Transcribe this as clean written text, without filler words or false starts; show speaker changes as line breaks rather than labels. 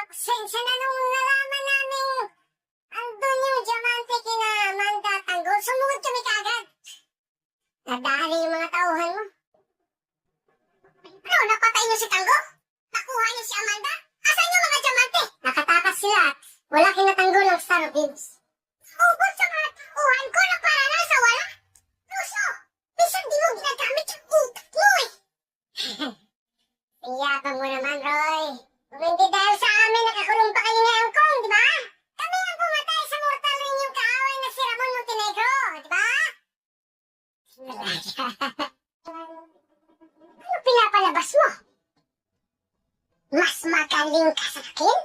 Pasensya na nung nalaman namin andun yung diamante kina Amanda Tanggol. Sumugod kami kaagad. Nadali yung mga tauhan mo. Ano, napatay niyo si Tanggol? Nakuha niyo si Amanda? Asan yung mga diamante? Nakatakas sila. Wala kinatanggol ang Star of Dreams. Ubod sa mga tauhan ko na para na sa wala. Luso, bisan di mo ginagamit yung utak mo eh. Iyabang mo naman, Roy. Kung hindi dahil sa amin, nakakulong pa kayo ni Angkong, di ba? Kami ang pumatay sa mortal rin yung kaaway na si Ramon Montenegro, di ba? Ano pinapalabas mo? Mas magaling ka sa akin?